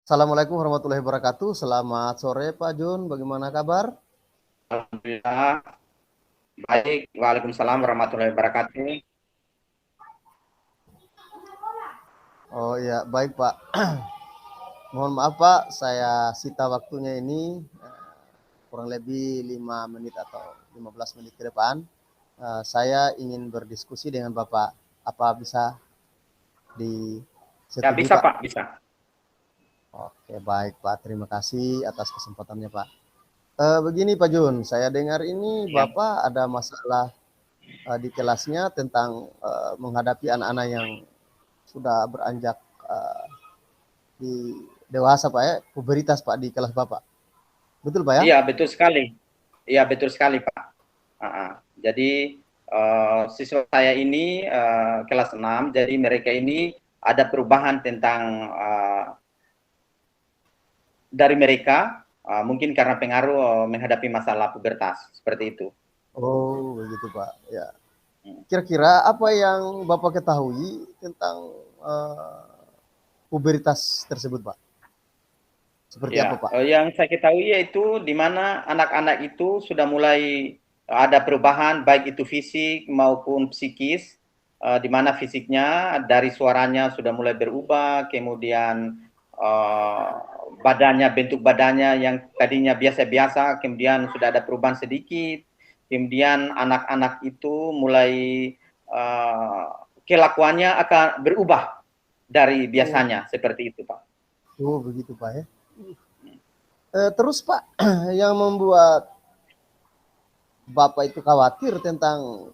Assalamualaikum warahmatullahi wabarakatuh. Selamat sore Pak Jun, bagaimana kabar? Alhamdulillah, baik. Waalaikumsalam warahmatullahi wabarakatuh. Oh iya, baik Pak. Mohon maaf Pak, saya sita waktunya ini kurang lebih 5 menit atau 15 menit ke depan. Saya ingin berdiskusi dengan Bapak. Apa bisa Ya, disetujui bisa Pak? Pak, bisa. Oke, baik Pak. Terima kasih atas kesempatannya Pak. Begini Pak Jun, saya dengar ini Ya, Bapak ada masalah di kelasnya tentang menghadapi anak-anak yang sudah beranjak uh, di dewasa Pak ya, puberitas Pak di kelas Bapak. Betul Pak ya? iya betul sekali. Iya betul sekali Pak. Jadi siswa saya ini kelas 6, jadi mereka ini ada perubahan tentang dari mereka, mungkin karena pengaruh menghadapi masalah pubertas seperti itu. Oh begitu Pak. Ya. Hmm. Kira-kira apa yang Bapak ketahui tentang uh, puberitas tersebut Pak? Seperti apa Ya, Pak? yang saya ketahui yaitu di mana anak-anak itu sudah mulai ada perubahan baik itu fisik maupun psikis, di mana fisiknya dari suaranya sudah mulai berubah, kemudian uh, badannya, bentuk badannya yang tadinya biasa-biasa, kemudian sudah ada perubahan sedikit, kemudian anak-anak itu mulai kelakuannya akan berubah dari Oh, biasanya, seperti itu Pak. oh begitu Pak ya. Terus Pak, yang membuat Bapak itu khawatir tentang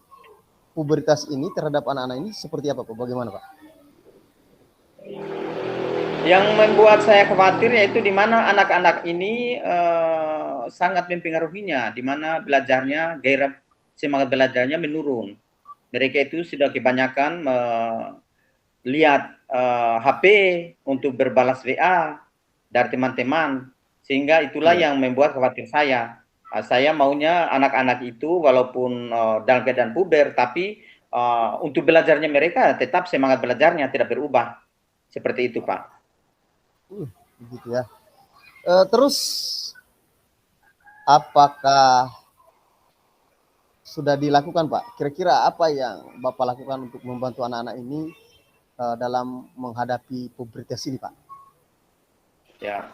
puberitas ini terhadap anak-anak ini seperti apa Pak? Bagaimana Pak? Yang membuat saya khawatir yaitu di mana anak-anak ini sangat mempengaruhinya, di mana belajarnya, gairah semangat belajarnya menurun. Mereka itu sudah kebanyakan lihat HP untuk berbalas WA dari teman-teman, sehingga itulah Iya. yang membuat khawatir saya. Saya maunya anak-anak itu walaupun dalam keadaan puber, tapi untuk belajarnya mereka tetap semangat belajarnya tidak berubah. Seperti itu, Pak. Begitu ya. Terus apakah sudah dilakukan Pak? Kira-kira apa yang Bapak lakukan untuk membantu anak-anak ini dalam menghadapi pubertas ini Pak? Ya,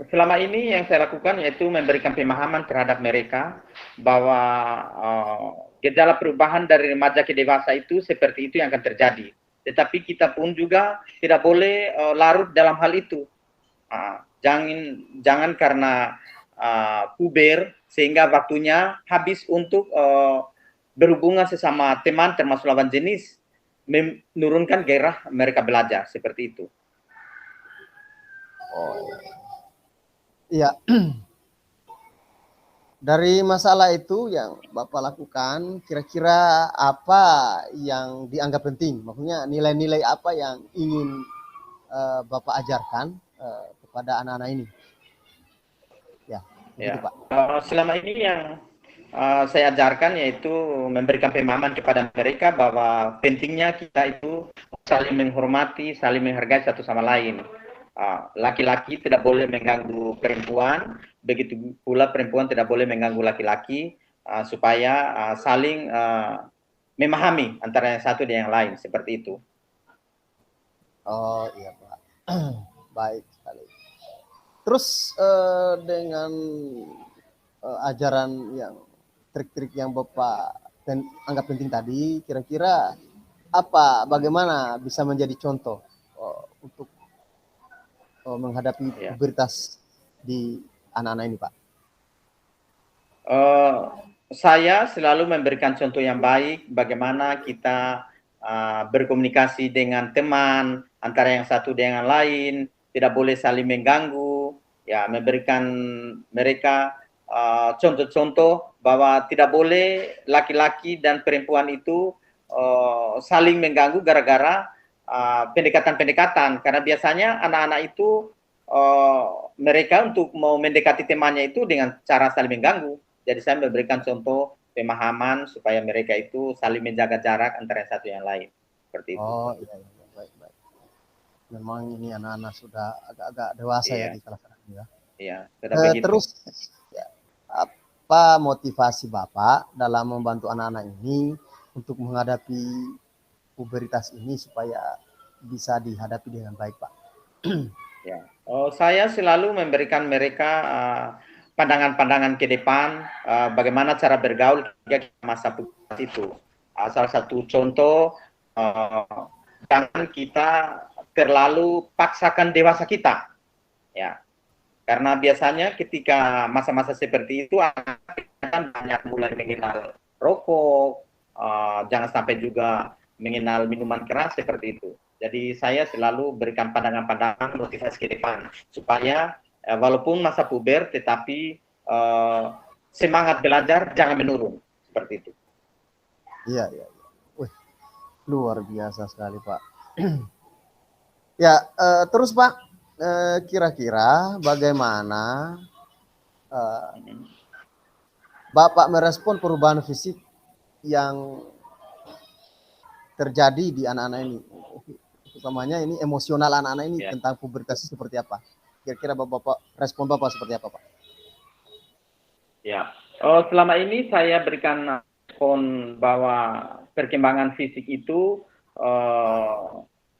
selama ini yang saya lakukan yaitu memberikan pemahaman terhadap mereka bahwa gejala perubahan dari remaja ke dewasa itu seperti itu yang akan terjadi. Tetapi kita pun juga tidak boleh larut dalam hal itu. Jangan karena puber sehingga waktunya habis untuk berhubungan sesama teman termasuk lawan jenis, menurunkan gairah mereka belajar seperti itu. Oh iya, dari masalah itu yang Bapak lakukan, kira-kira apa yang dianggap penting? Maksudnya nilai-nilai apa yang ingin Bapak ajarkan kepada anak-anak ini? Ya, begitu Ya, Pak. selama ini yang saya ajarkan yaitu memberikan pemahaman kepada mereka bahwa pentingnya kita itu saling menghormati, saling menghargai satu sama lain. Laki-laki tidak boleh mengganggu perempuan, begitu pula perempuan tidak boleh mengganggu laki-laki, supaya saling memahami antara yang satu dan yang lain, seperti itu. Oh iya Pak. Baik sekali. Terus dengan ajaran yang trik-trik yang Bapak anggap penting tadi, kira-kira apa, bagaimana bisa menjadi contoh untuk menghadapi Ya. pubertas di anak-anak ini, Pak? Uh, saya selalu memberikan contoh yang baik bagaimana kita berkomunikasi dengan teman antara yang satu dengan yang lain, tidak boleh saling mengganggu, ya memberikan mereka contoh-contoh bahwa tidak boleh laki-laki dan perempuan itu saling mengganggu gara-gara pendekatan-pendekatan, karena biasanya anak-anak itu mereka untuk mau mendekati temannya itu dengan cara saling mengganggu. Jadi saya memberikan contoh pemahaman supaya mereka itu saling menjaga jarak antara yang satu yang lain. Seperti itu. Oh iya, iya, baik, baik. memang ini anak-anak sudah agak-agak dewasa ya Iya, di kalangan ini ya. iya, sudah begitu. Terus ya, apa motivasi Bapak dalam membantu anak-anak ini untuk menghadapi pubertas ini supaya bisa dihadapi dengan baik, Pak? Ya. Saya selalu memberikan mereka pandangan-pandangan ke depan, bagaimana cara bergaul ketika masa pubertas itu. Salah satu contoh, jangan kita terlalu paksakan dewasa kita, ya. Karena biasanya ketika masa-masa seperti itu anak kan banyak mulai mengenal rokok, jangan sampai juga mengenal minuman keras seperti itu. Jadi saya selalu berikan pandangan-pandangan motivasi ke depan supaya walaupun masa puber tetapi semangat belajar jangan menurun seperti itu. Iya, iya. Wih, luar biasa sekali, Pak. Ya, terus Pak, kira-kira bagaimana Bapak merespon perubahan fisik yang terjadi di anak-anak ini? Utamanya ini emosional anak-anak ini Ya. tentang pubertas seperti apa? Kira-kira Bapak respon Bapak seperti apa, Pak? Ya. Selama ini saya berikan respon bahwa perkembangan fisik itu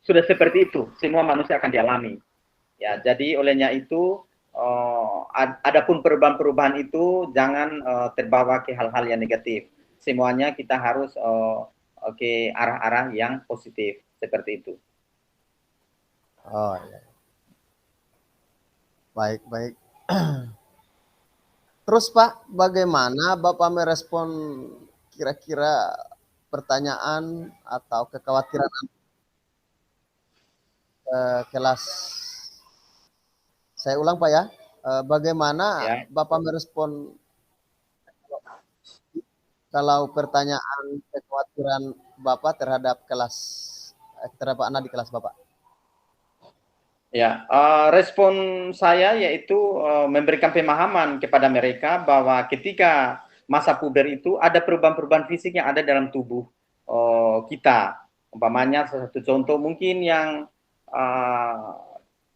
sudah seperti itu, semua manusia akan dialami. Ya, jadi olehnya itu adapun perubahan-perubahan itu jangan terbawa ke hal-hal yang negatif. Semuanya kita harus ke arah-arah yang positif seperti itu. Oh ya, baik baik. Terus Pak, bagaimana Bapak merespon kira-kira pertanyaan atau kekhawatiran kelas? Saya ulang Pak ya, bagaimana Ya. Bapak merespon kalau pertanyaan kekhawatiran Bapak terhadap kelas terhadap anak di kelas Bapak? Ya, respon saya yaitu memberikan pemahaman kepada mereka bahwa ketika masa puber itu ada perubahan-perubahan fisik yang ada dalam tubuh kita. Umpamanya salah satu contoh mungkin yang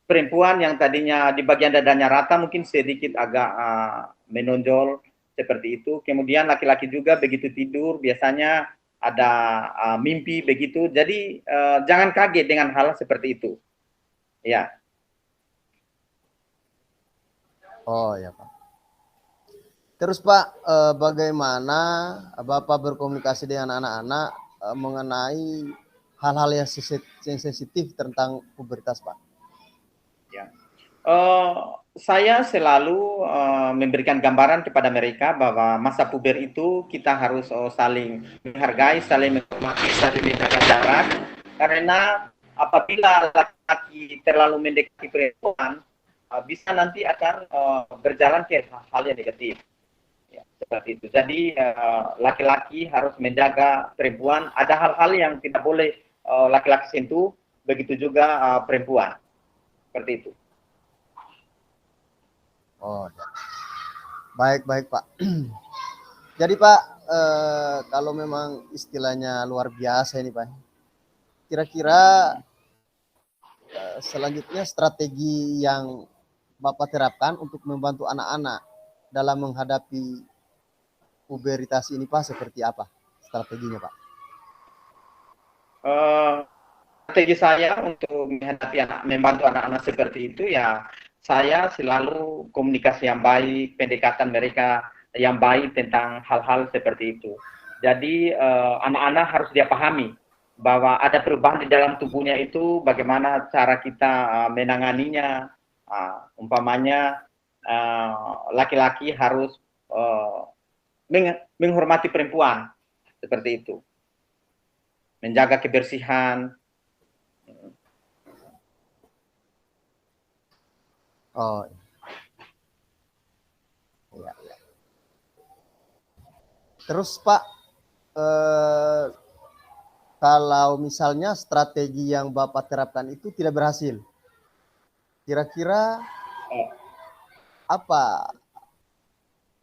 perempuan yang tadinya di bagian dadanya rata mungkin sedikit agak menonjol seperti itu. Kemudian laki-laki juga begitu tidur biasanya ada mimpi begitu. Jadi jangan kaget dengan hal seperti itu. Ya. Oh ya Pak. Terus Pak, bagaimana Bapak berkomunikasi dengan anak-anak mengenai hal-hal yang sensitif tentang pubertas Pak? Ya. Saya selalu memberikan gambaran kepada mereka bahwa masa puber itu kita harus saling menghargai, saling menghormati, saling menjaga jarak. Karena apabila laki-laki terlalu mendekati perempuan, bisa nanti akan berjalan ke hal yang negatif. Ya, seperti itu. Jadi laki-laki harus menjaga perempuan. Ada hal-hal yang tidak boleh laki-laki sentuh, begitu juga perempuan. Seperti itu. Oh, ya. Baik baik Pak. Jadi Pak, kalau memang istilahnya luar biasa ini Pak, kira-kira selanjutnya strategi yang Bapak terapkan untuk membantu anak-anak dalam menghadapi pubertas ini Pak seperti apa strateginya Pak? Strategi saya untuk menghadapi membantu anak-anak seperti itu ya saya selalu komunikasi yang baik, pendekatan mereka yang baik tentang hal-hal seperti itu. Jadi anak-anak harus dia pahami bahwa ada perubahan di dalam tubuhnya itu, bagaimana cara kita menanganinya. Umpamanya laki-laki harus menghormati perempuan seperti itu, menjaga kebersihan. Oh, ya. Terus Pak, kalau misalnya strategi yang Bapak terapkan itu tidak berhasil, kira-kira apa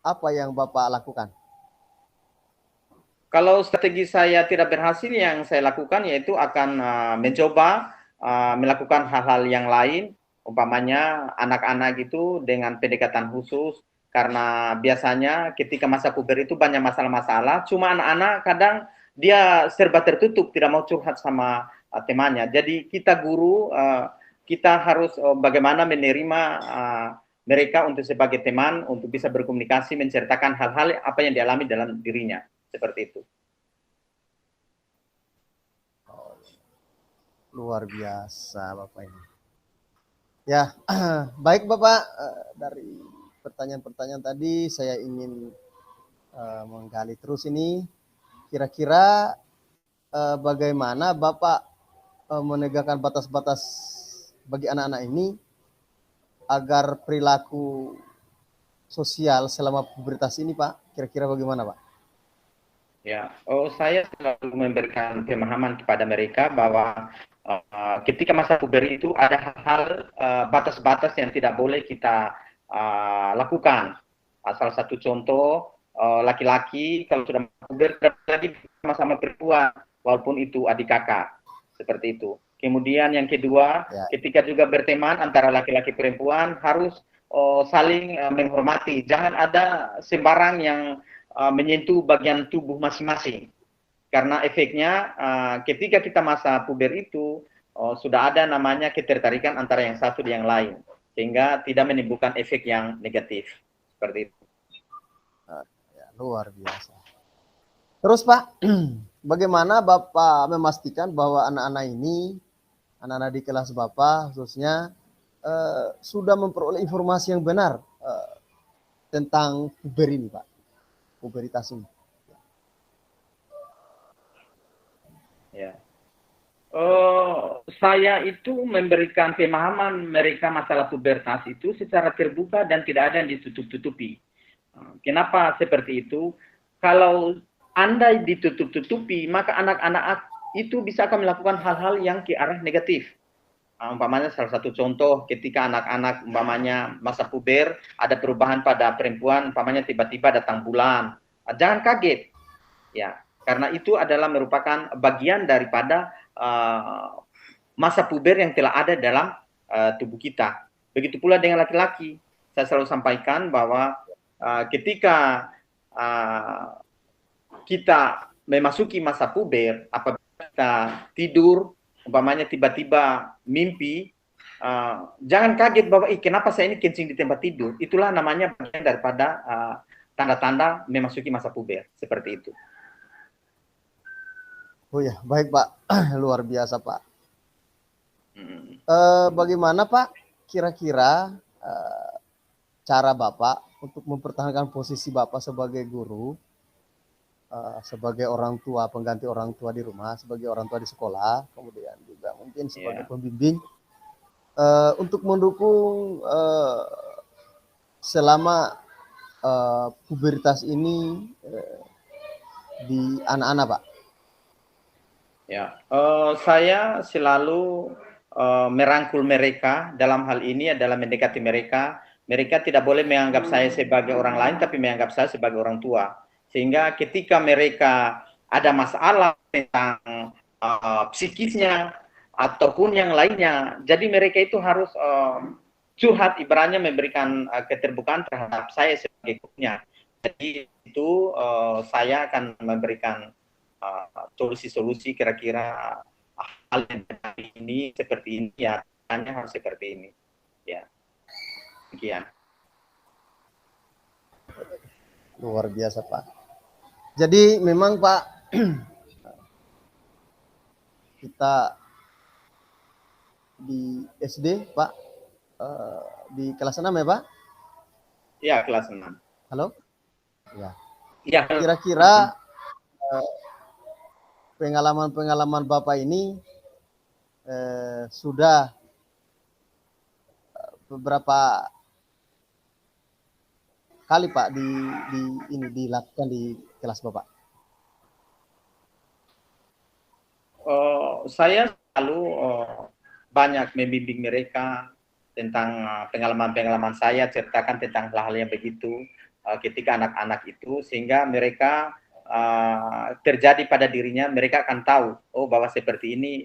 apa yang Bapak lakukan? Kalau strategi saya tidak berhasil, yang saya lakukan yaitu akan mencoba melakukan hal-hal yang lain, umpamanya anak-anak itu dengan pendekatan khusus, karena biasanya ketika masa puber itu banyak masalah-masalah, cuma anak-anak kadang dia serba tertutup, tidak mau curhat sama temannya. Jadi kita guru, kita harus bagaimana menerima mereka untuk sebagai teman, untuk bisa berkomunikasi, menceritakan hal-hal apa yang dialami dalam dirinya, seperti itu. Luar biasa Bapak ini. Ya, baik Bapak, dari pertanyaan-pertanyaan tadi saya ingin menggali terus ini, kira-kira bagaimana Bapak menegakkan batas-batas bagi anak-anak ini agar perilaku sosial selama pubertas ini Pak, kira-kira bagaimana Pak? Ya, saya selalu memberikan pemahaman kepada mereka bahwa ketika masa puber itu ada hal-hal batas-batas yang tidak boleh kita lakukan. Salah satu contoh, laki-laki kalau sudah puber lagi sama-sama perempuan, walaupun itu adik kakak, seperti itu. Kemudian yang kedua, Ya. ketika juga berteman antara laki-laki perempuan harus saling menghormati. Jangan ada sembarang yang menyentuh bagian tubuh masing-masing. Karena efeknya ketika kita masa puber itu sudah ada namanya ketertarikan antara yang satu dan yang lain. Sehingga tidak menimbulkan efek yang negatif. Seperti itu. Ya, luar biasa. Terus Pak, bagaimana Bapak memastikan bahwa anak-anak ini, anak-anak di kelas Bapak khususnya, sudah memperoleh informasi yang benar tentang puber ini Pak, puberitas ini? Ya. Saya itu memberikan pemahaman mereka masalah pubertas itu secara terbuka dan tidak ada yang ditutup-tutupi. Kenapa seperti itu? Kalau Anda ditutup-tutupi, maka anak-anak itu bisa akan melakukan hal-hal yang ke arah negatif. Umpamanya salah satu contoh ketika anak-anak umpamanya masa puber ada perubahan pada perempuan, umpamanya tiba-tiba datang bulan. Jangan kaget. Ya, karena itu adalah merupakan bagian daripada masa puber yang telah ada dalam tubuh kita. Begitu pula dengan laki-laki. Saya selalu sampaikan bahwa ketika kita memasuki masa puber, apabila kita tidur, umpamanya tiba-tiba mimpi, jangan kaget bahwa kenapa saya ini kencing di tempat tidur. Itulah namanya bagian daripada tanda-tanda memasuki masa puber, seperti itu. Oh ya, baik Pak, luar biasa Pak. Bagaimana Pak kira-kira cara Bapak untuk mempertahankan posisi Bapak sebagai guru, sebagai orang tua, pengganti orang tua di rumah, sebagai orang tua di sekolah, kemudian juga mungkin sebagai pembimbing, untuk mendukung selama pubertas ini di anak-anak Pak? Ya, saya selalu merangkul mereka dalam hal ini adalah mendekati mereka. Mereka tidak boleh menganggap saya sebagai orang lain, tapi menganggap saya sebagai orang tua. Sehingga ketika mereka ada masalah tentang psikisnya ataupun yang lainnya, jadi mereka itu harus curhat, ibaratnya memberikan keterbukaan terhadap saya sebagai gurunya. Jadi itu saya akan memberikan solusi-solusi kira-kira hal yang ini seperti ini ya, hanya harus seperti ini ya. Sekian. Luar biasa Pak. Jadi memang Pak, kita di SD Pak, di kelas 6 ya Pak? Ya, kelas 6. Halo? Ya. Ya. Kira-kira pengalaman-pengalaman Bapak ini sudah beberapa kali Pak ini dilakukan di kelas Bapak? Saya selalu banyak membimbing mereka tentang pengalaman-pengalaman saya, ceritakan tentang hal-hal yang begitu ketika anak-anak itu, sehingga mereka terjadi pada dirinya, mereka akan tahu, oh bahwa seperti ini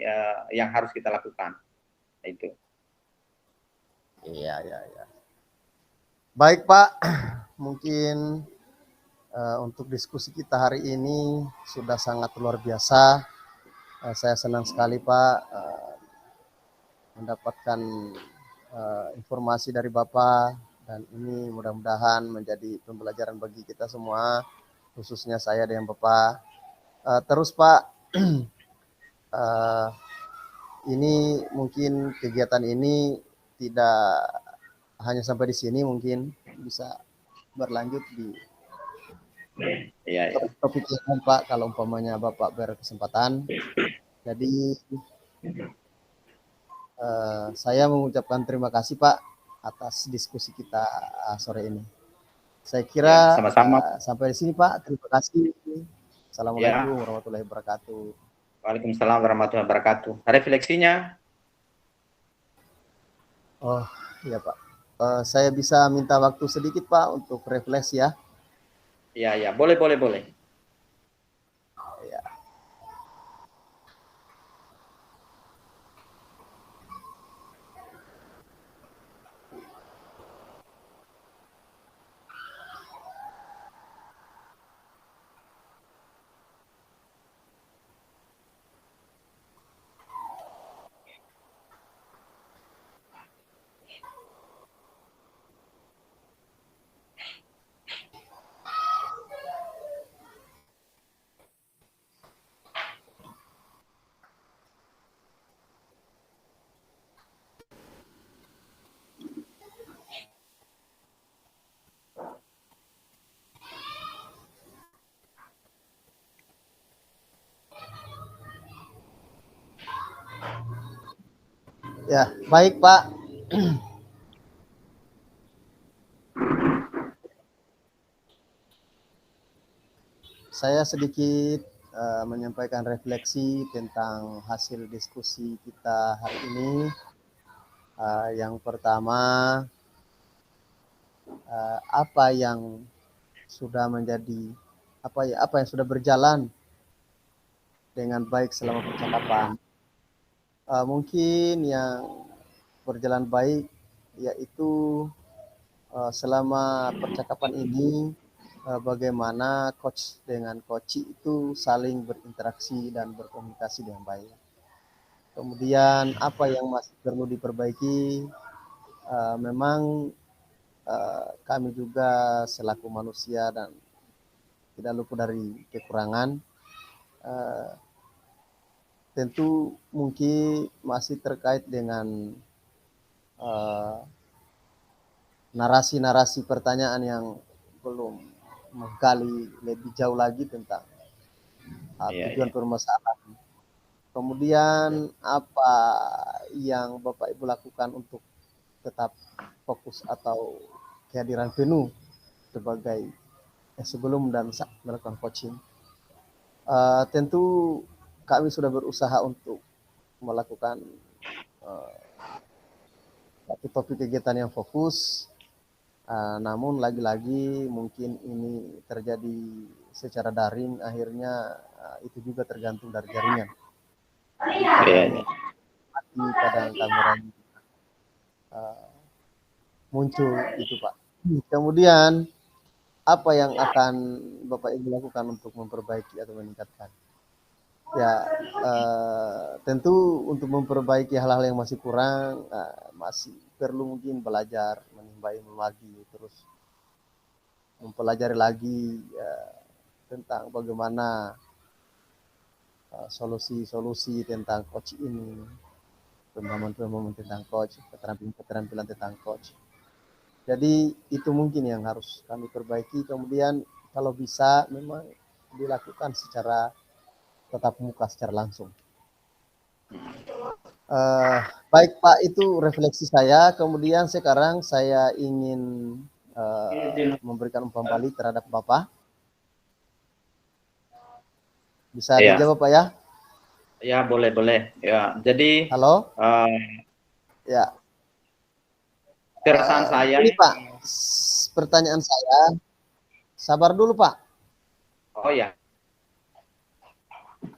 yang harus kita lakukan. Itu. Iya, iya, iya. Baik Pak, mungkin untuk diskusi kita hari ini sudah sangat luar biasa. Saya senang sekali Pak mendapatkan informasi dari Bapak, dan ini mudah-mudahan menjadi pembelajaran bagi kita semua, khususnya saya dengan Bapak. Terus Pak, ini mungkin kegiatan ini tidak hanya sampai di sini, mungkin bisa berlanjut di topik yang lain Pak, kalau umpamanya Bapak berkesempatan. Jadi saya mengucapkan terima kasih Pak atas diskusi kita sore ini. Saya kira sama-sama. Sampai di sini Pak. Terima kasih. Assalamualaikum warahmatullahi wabarakatuh. Waalaikumsalam warahmatullahi wabarakatuh. Refleksinya? Oh iya Pak. Saya bisa minta waktu sedikit Pak untuk refleksi ya? Iya, boleh. Ya. Ya, baik Pak. Saya sedikit menyampaikan refleksi tentang hasil diskusi kita hari ini. Yang pertama, apa yang sudah menjadi apa yang sudah berjalan dengan baik selama percakapan. Mungkin yang berjalan baik yaitu selama percakapan ini bagaimana coach dengan coach itu saling berinteraksi dan berkomunikasi dengan baik. Kemudian apa yang masih perlu diperbaiki, memang kami juga selaku manusia dan tidak luput dari kekurangan. Tentu mungkin masih terkait dengan narasi-narasi pertanyaan yang belum menggali lebih jauh lagi tentang tujuan permasalahan. Kemudian apa yang Bapak Ibu lakukan untuk tetap fokus atau kehadiran penuh sebagai sebelum dan saat melakukan coaching. Tentu kami sudah berusaha untuk melakukan topik kegiatan yang fokus, namun lagi-lagi mungkin ini terjadi secara daring, akhirnya itu juga tergantung dari jaringan. Kadang kamera muncul itu Pak. Kemudian apa yang akan Bapak Ibu lakukan untuk memperbaiki atau meningkatkan? Ya, tentu untuk memperbaiki hal-hal yang masih kurang, masih perlu mungkin belajar, menimba ilmu lagi, terus mempelajari lagi tentang bagaimana solusi-solusi tentang coach ini, pemahaman-pemahaman tentang coach, keterampilan tentang coach. Jadi itu mungkin yang harus kami perbaiki. Kemudian kalau bisa memang dilakukan secara tatap muka secara langsung. Baik Pak, itu refleksi saya. Kemudian sekarang saya ingin memberikan umpan balik terhadap Bapak. Bisa dijawab Pak ya? Ya, boleh. Ya, jadi halo. Ya. Keresahan saya. Ini Pak, pertanyaan saya. Sabar dulu Pak. Oh ya.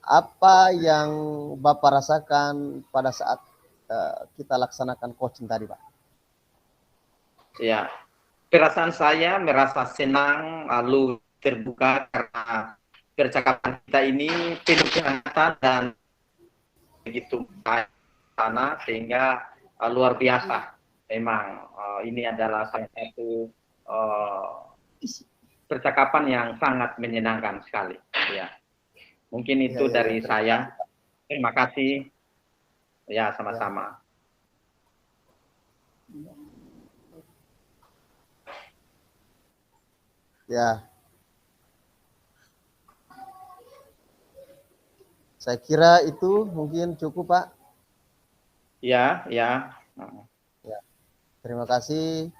apa yang Bapak rasakan pada saat kita laksanakan coaching tadi, Pak? Ya, perasaan saya merasa senang lalu terbuka karena percakapan kita ini penuh kehangatan dan begitu baik sana sehingga luar biasa. Memang ini adalah salah satu percakapan yang sangat menyenangkan sekali. Ya, mungkin itu dari saya. Terima kasih. Ya, sama-sama. Ya, saya kira itu mungkin cukup, Pak. Ya, ya. Ya, terima kasih.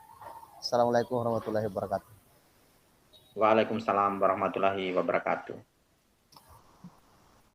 Assalamualaikum warahmatullahi wabarakatuh. Waalaikumsalam warahmatullahi wabarakatuh.